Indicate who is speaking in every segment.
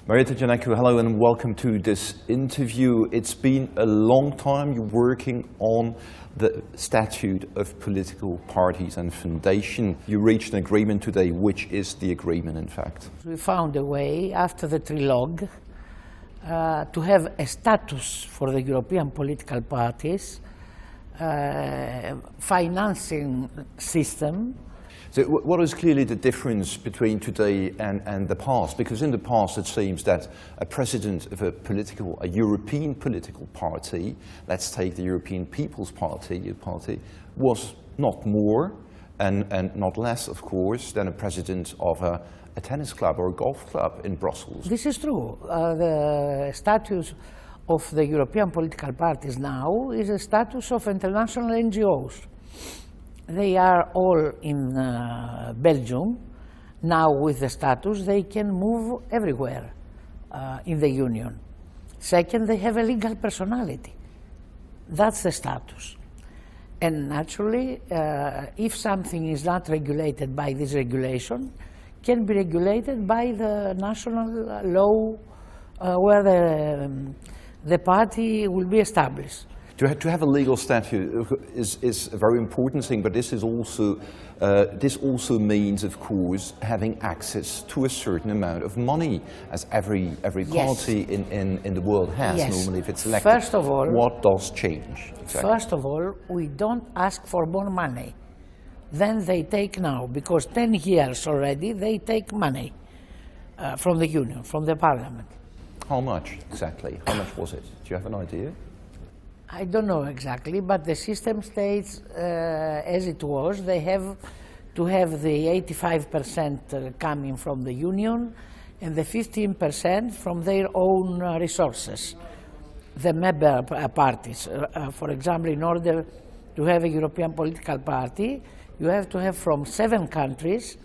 Speaker 1: MEP Giannakou, hello and welcome to this interview. It's been a long time you're working on the statute of political parties and foundation. You reached an agreement today. Which is the agreement, in fact?
Speaker 2: We found a way, after the trilogue, to have a status for the European political parties, financing system.
Speaker 1: So what is clearly the difference between today and the past? Because in the past it seems that a president of a European political party, let's take the European People's Party, was not more and not less, of course, than a president of a tennis club or a golf club in Brussels.
Speaker 2: This is true. The status of the European political parties now is a status of international NGOs. They are all in Belgium. Now with the status, they can move everywhere in the Union. Second, they have a legal personality. That's the status. And naturally, if something is not regulated by this regulation, can be regulated by the national law where the party will be established.
Speaker 1: To have a legal statute is a very important thing, but this also means, of course, having access to a certain amount of money, as every party in the world has.
Speaker 2: Yes.
Speaker 1: Normally, if it's elected.
Speaker 2: First of all,
Speaker 1: what does change? Exactly.
Speaker 2: First of all, we don't ask for more money than they take now, because 10 years already they take money from the Union, from the Parliament.
Speaker 1: How much exactly? How much was it? Do you have an idea?
Speaker 2: I don't know exactly, but the system states as it was. They have to have the 85% coming from the Union and the 15% from their own resources. The member parties, for example, in order to have a European political party, you have to have from 7 countries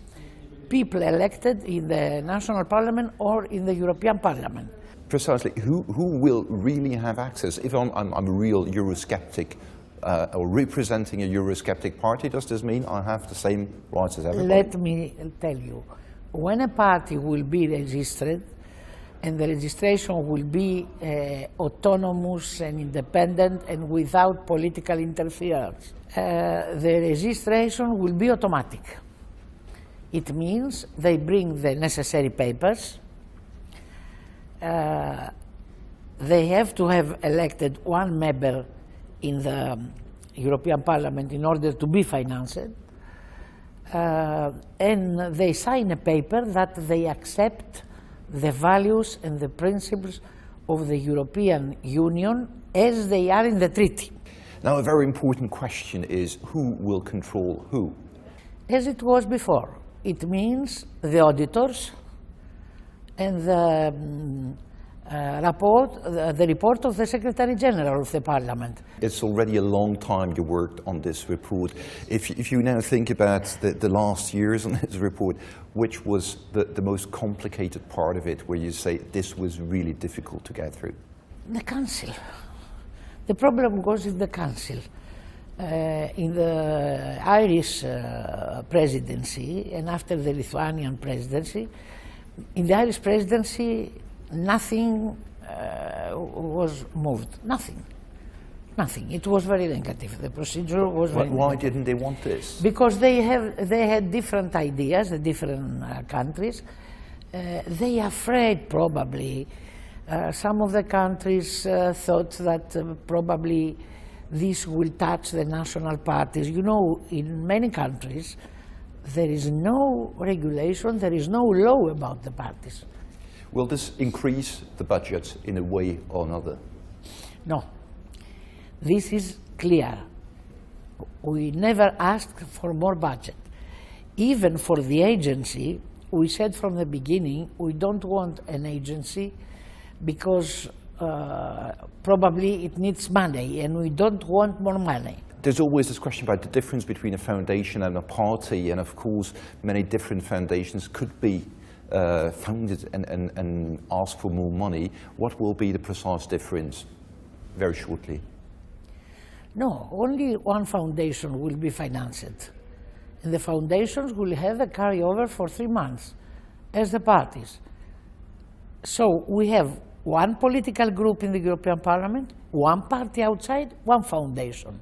Speaker 2: people elected in the national parliament or in the European Parliament.
Speaker 1: Precisely, who will really have access? If I'm a real Eurosceptic or representing a Eurosceptic party, does this mean I have the same rights as everybody?
Speaker 2: Let me tell you, when a party will be registered, and the registration will be autonomous and independent and without political interference, the registration will be automatic. It means they bring the necessary papers. They have to have elected 1 member in the European Parliament in order to be financed, and they sign a paper that they accept the values and the principles of the European Union as they are in the treaty.
Speaker 1: Now, a very important question is who will control who?
Speaker 2: As it was before, it means the auditors and the report of the Secretary General of the Parliament.
Speaker 1: It's already a long time you worked on this report. If you now think about the last years on this report, which was the most complicated part of it, where you say this was really difficult to get through?
Speaker 2: The Council. The problem was in the Council. In the Irish presidency and after the Lithuanian presidency, in the Irish presidency, nothing was moved. Nothing. It was very negative. The procedure was very negative.
Speaker 1: Why didn't they want this?
Speaker 2: Because they had different ideas, the different countries. They are afraid, probably. Some of the countries thought that probably this will touch the national parties. You know, in many countries, there is no regulation, there is no law about the parties.
Speaker 1: Will this increase the budget in a way or another?
Speaker 2: No. This is clear. We never asked for more budget. Even for the agency, we said from the beginning, we don't want an agency because probably it needs money and we don't want more money.
Speaker 1: There's always this question about the difference between a foundation and a party, and of course many different foundations could be founded and ask for more money. What will be the precise difference, very shortly?
Speaker 2: No, only one foundation will be financed. And the foundations will have a carryover for 3 months, as the parties. So we have one political group in the European Parliament, one party outside, one foundation.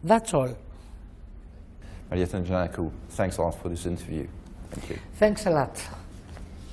Speaker 2: That's all.
Speaker 1: MEP Giannakou, thanks a lot for this interview. Thank you.
Speaker 2: Thanks a lot.